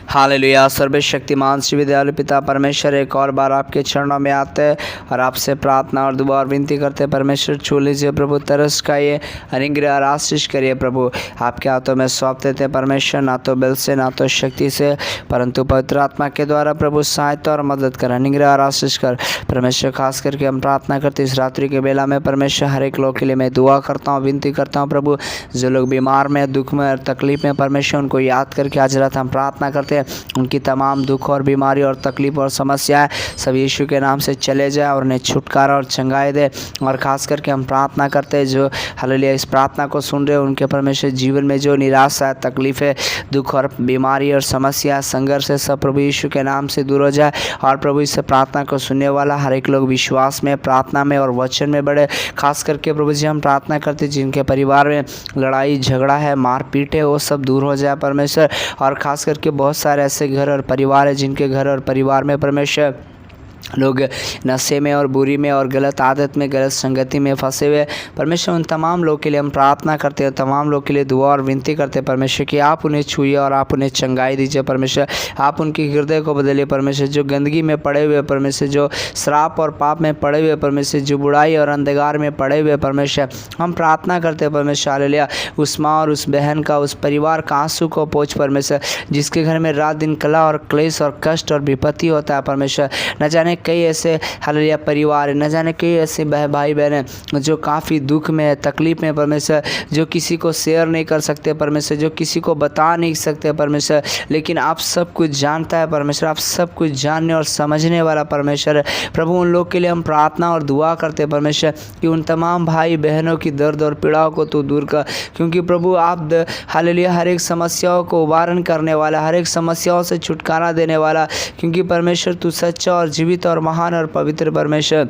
Hallelujah. सर्वशक्तिमान शिव दयालु पिता परमेश्वर, एक और बार आपके चरणों में आते हैं और आपसे प्रार्थना और दुआ और विनती करते हैं। परमेश्वर छू लीजिए प्रभु, तरस खाइए, अनुग्रह और आशीष करिए प्रभु। आपके हाथों में सौंप देते हैं परमेश्वर, ना तो बल से ना तो शक्ति से परंतु पवित्र आत्मा के द्वारा प्रभु सहायता और मदद कर, अनुग्रह और आशीष कर परमेश्वर। खास करके हम प्रार्थना करते इस रात्रि के बेला में परमेश्वर, हर एक लोग के लिए मैं दुआ करता हूँ, विनती करता हूँ प्रभु। जो लोग बीमार में, दुख में और तकलीफ में परमेश्वर, उनको याद करके आज रात हम प्रार्थना करते हैं उनकी तमाम दुख और बीमारी और तकलीफ और समस्याएं सब यीशु के नाम से चले जाए और उन्हें छुटकारा और चंगाई दे। और ख़ास करके हम प्रार्थना करते हैं जो हालेलुया इस प्रार्थना को सुन रहे हैं उनके परमेश्वर जीवन में जो निराशा, तकलीफ़ें, दुख और बीमारी और समस्या, संघर्ष है, सब प्रभु यीशु के नाम से दूर हो जाए। और प्रभु इस प्रार्थना को सुनने वाला हर एक लोग विश्वास में, प्रार्थना में और वचन में बढ़े। खास करके प्रभु जी हम प्रार्थना करते हैं जिनके परिवार में लड़ाई झगड़ा है, मारपीट है, वो सब दूर हो जाए परमेश्वर। और ख़ास करके बहुत सारे ऐसे घर और परिवार है जिनके घर और परिवार में परमेश्वर लोग नशे में और बुरी में और गलत आदत में, गलत संगति में फंसे हुए परमेश्वर, उन तमाम लोग के लिए हम प्रार्थना करते हैं, तमाम लोग के लिए दुआ और विनती करते हैं परमेश्वर कि आप उन्हें छूइए और आप उन्हें चंगाई दीजिए परमेश्वर। आप उनके हृदय को बदलिए परमेश्वर। जो गंदगी में पड़े हुए परमेश्वर, जो श्राप और पाप में पड़े हुए परमेश्वर, जो बुराई और अंधकार में पड़े हुए परमेश्वर, हम प्रार्थना करते हैं परमेश्वर। हालेलुया। उस माँ और उस बहन का, उस परिवार का आंसू को पोंछ परमेश्वर, जिसके घर में रात दिन कला और क्लेश और कष्ट और विपत्ति होता है परमेश्वर। न जाने कई ऐसे हालेलुया परिवार है, न जाने कई ऐसे भाई बहन हैं जो काफ़ी दुख में है, तकलीफ में परमेश्वर, जो किसी को शेयर नहीं कर सकते परमेश्वर, जो किसी को बता नहीं सकते परमेश्वर, लेकिन आप सब कुछ जानता है परमेश्वर, आप सब कुछ जानने और समझने वाला परमेश्वर है प्रभु। उन लोग के लिए हम प्रार्थना और दुआ करते हैं परमेश्वर कि उन तमाम भाई बहनों की दर्द और पीड़ाओं को तू दूर कर, क्योंकि प्रभु आप हालेलुया हर एक समस्याओं को उबारन करने वाला, हर एक समस्याओं से छुटकारा देने वाला, क्योंकि परमेश्वर तू सच्चा और जीवित और महान और पवित्र परमेश्वर।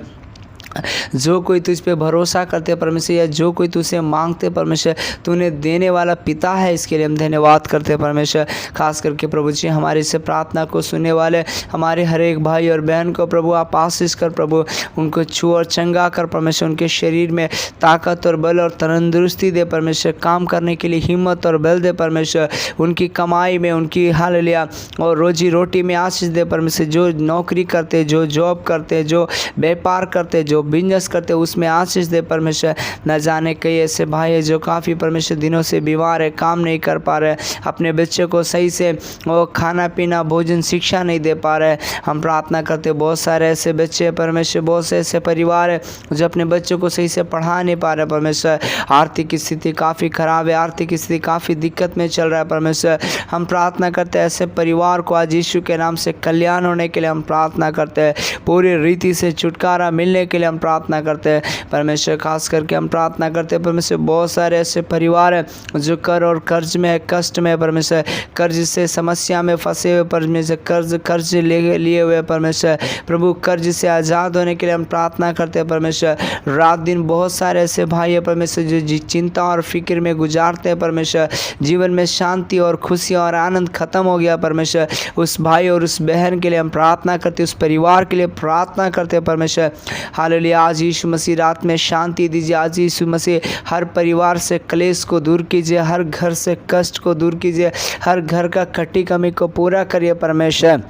जो कोई तुझ पे भरोसा करते परमेश्वर, या जो कोई तुझसे मांगते परमेश्वर, तूने देने वाला पिता है, इसके लिए हम धन्यवाद करते हैं परमेश्वर। खास करके प्रभु जी हमारी इस प्रार्थना को सुनने वाले हमारे हर एक भाई और बहन को प्रभु आप आशीष कर प्रभु, उनको छू और चंगा कर परमेश्वर, उनके शरीर में ताकत और बल और तंदुरुस्ती दे परमेश्वर, काम करने के लिए हिम्मत और बल दे परमेश्वर, उनकी कमाई में, उनकी हालेलुया और रोजी रोटी में आशीष दे परमेश्वर। जो नौकरी करते, जो जॉब करते, जो व्यापार करते, जो बिजनेस करते उसमें आशीष दे परमेश्वर। न जाने कई ऐसे भाई है जो काफ़ी परमेश्वर दिनों से बीमार है, काम नहीं कर पा रहे, अपने बच्चे को सही से वो खाना पीना भोजन शिक्षा नहीं दे पा रहे। हम प्रार्थना करते बहुत सारे ऐसे बच्चे परमेश्वर, बहुत से ऐसे परिवार है जो अपने बच्चों को सही से पढ़ा नहीं पा रहे परमेश्वर। आर्थिक स्थिति काफ़ी ख़राब है, आर्थिक स्थिति काफ़ी दिक्कत में चल रहा है परमेश्वर। हम प्रार्थना करते हैं ऐसे परिवार को आज यीशु के नाम से कल्याण होने के लिए हम प्रार्थना करते हैं, पूरी रीति से छुटकारा मिलने के लिए हम प्रार्थना करते हैं परमेश्वर। खास करके हम प्रार्थना करते हैं परमेश्वर, बहुत सारे ऐसे परिवार हैं जो कर और कर्ज में है, कष्ट में है परमेश्वर, कर्ज से समस्या में फंसे हुए परमेश्वर, कर्ज लिए हुए परमेश्वर प्रभु, कर्ज से आज़ाद होने के लिए हम प्रार्थना करते हैं परमेश्वर। रात दिन बहुत सारे ऐसे भाई है परमेश्वर जो चिंता और फिक्र में गुजारते हैं परमेश्वर, जीवन में शांति और खुशी और आनंद खत्म हो गया परमेश्वर। उस भाई और उस बहन के लिए हम प्रार्थना करते हैं, उस परिवार के लिए प्रार्थना करते हैं परमेश्वर। हालेलुया। आज यीशु मसीह रात में शांति दीजिए, आज यीशु मसीह हर परिवार से क्लेश को दूर कीजिए, हर घर से कष्ट को दूर कीजिए, हर घर का खट्टी कमी को पूरा करिए परमेश्वर।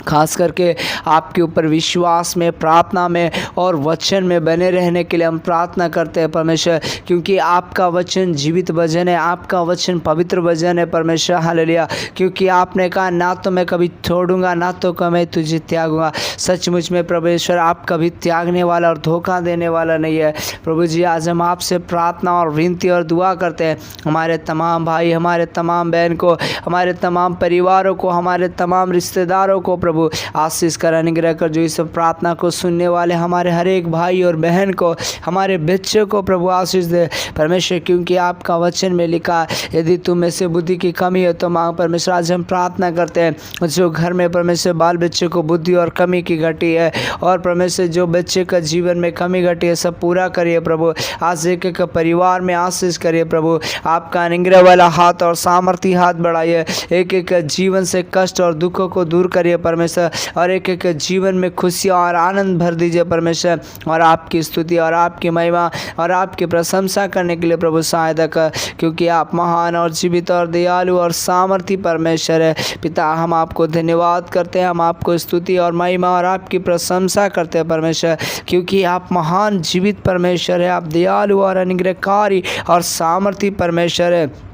खास करके आपके ऊपर विश्वास में, प्रार्थना में और वचन में बने रहने के लिए हम प्रार्थना करते हैं परमेश्वर, क्योंकि आपका वचन जीवित वचन है, आपका वचन पवित्र वचन है परमेश्वर। हालेलुया। क्योंकि आपने कहा ना तो मैं कभी छोड़ूंगा, ना तो मैं तुझे त्यागूंगा। सचमुच में परमेश्वर आप कभी त्यागने वाला और धोखा देने वाला नहीं है प्रभु जी। आज हम आपसे प्रार्थना और विनती और दुआ करते हैं, हमारे तमाम भाई, हमारे तमाम बहन को, हमारे तमाम परिवारों को, हमारे तमाम रिश्तेदारों को प्रभु आशीष कर, अनुग्रह कर। जो इस प्रार्थना को सुनने वाले हमारे हर एक भाई और बहन को, हमारे बच्चों को प्रभु आशीष दे परमेश्वर, क्योंकि आपका वचन में लिखा यदि तुम में से बुद्धि की कमी है तो मांग परमेश्वर। आज हम प्रार्थना करते हैं जो घर में परमेश्वर बाल बच्चे को बुद्धि और कमी की घटी है, और परमेश्वर जो बच्चे का जीवन में कमी घटी है सब पूरा करिए प्रभु। आज एक एक परिवार में आशीष करिए प्रभु, आपका अनुग्रह वाला हाथ और सामर्थी हाथ बढ़ाइए, एक एक जीवन से कष्ट और दुखों को दूर करिए परमेश्वर। परमेश्वर, और एक एक जीवन में खुशियाँ और आनंद भर दीजिए परमेश्वर, और आपकी स्तुति और आपकी महिमा और आपकी प्रशंसा करने के लिए प्रभु सहायता कर, क्योंकि आप महान और जीवित और दयालु और सामर्थी परमेश्वर है। पिता, हम आपको धन्यवाद करते हैं, हम आपको स्तुति और महिमा और आपकी प्रशंसा करते हैं परमेश्वर, क्योंकि आप महान जीवित परमेश्वर है, आप दयालु और अनुग्रहकारी और सामर्थी परमेश्वर है।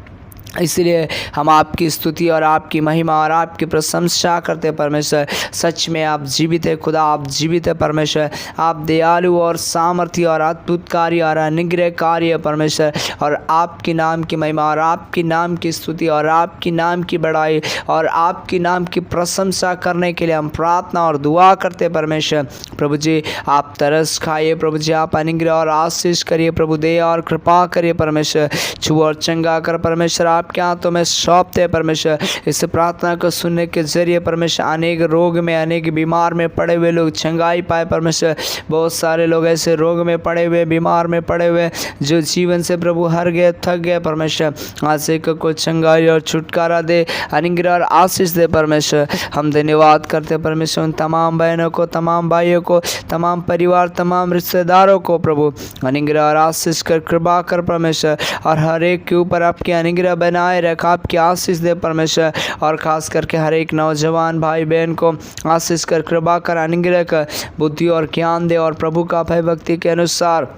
इसलिए हम आपकी स्तुति और आपकी महिमा और आपकी प्रशंसा करते हैं परमेश्वर। सच में आप जीवित है खुदा, आप जीवित है परमेश्वर, आप दयालु और सामर्थी और अद्भुतकारी और अनुग्रहकारी है परमेश्वर, और आपके नाम की महिमा और आपके नाम की स्तुति और आपके नाम की बड़ाई और आपके नाम की प्रशंसा करने के लिए हम प्रार्थना और दुआ करते हैं परमेश्वर। प्रभु जी, आप तरस खाइए, प्रभु जी आप अनुग्रह और आशीष करिए, प्रभु दया और कृपा करिए परमेश्वर, छू और चंगा कर परमेश्वर, आपके हाथों में सौंपते हैं परमेश्वर। इस प्रार्थना को सुनने के जरिए परमेश्वर अनेक रोग में, अनेक बीमार में पड़े हुए लोग चंगाई पाए परमेश्वर। बहुत सारे लोग ऐसे रोग में पड़े हुए, बीमार में पड़े हुए, जो जीवन से प्रभु हर गए, थक गए परमेश्वर, आज से को चंगाई और छुटकारा दे, अनुग्रह और आशीष दे परमेश्वर। हम धन्यवाद करते हैं परमेश्वर उन तमाम बहनों को, तमाम भाइयों को, तमाम परिवार, तमाम रिश्तेदारों को प्रभु अनुग्रह और आशीष कर, कृपा कर परमेश्वर, और हर एक के ऊपर आपके अनुग्रह बनाए रख, आपकी आशीष दे परमेश्वर, और खास करके हर एक नौजवान भाई बहन को आशीष कर, कृपा कर, अनुग्रह कर, बुद्धि और ज्ञान दे, और प्रभु का भय भक्ति के अनुसार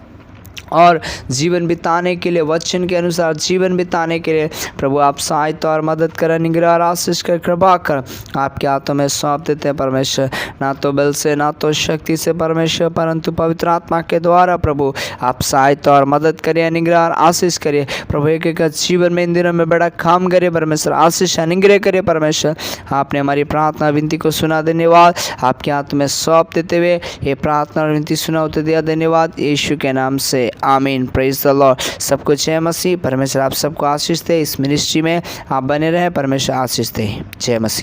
और जीवन बिताने के लिए, वचन के अनुसार जीवन बिताने के लिए प्रभु आप सहायता और मदद कर, अनुग्रह और आशीष कर, कृपा कर, आपके हाथों में सौंप देते हैं परमेश्वर। ना तो बल से, ना तो शक्ति से परमेश्वर, परंतु पवित्र आत्मा के द्वारा प्रभु आप सहायता और मदद करिए, अनुग्रह और आशीष करिए प्रभु। एक एक जीवन में इन दिनों में बड़ा काम करिए परमेश्वर, आशीष अनुग्रह करिए परमेश्वर। आपने हमारी प्रार्थना विनती को सुना, धन्यवाद। आपके हाथ में सौंप देते हुए ये प्रार्थना और विनती सुना होते दिया, धन्यवाद यीशु के नाम से, आमीन। Praise the Lord. सबको जय मसीह। परमेश्वर आप सबको आशीष दे। इस मिनिस्ट्री में आप बने रहे, परमेश्वर आशीष दे। जय मसीह।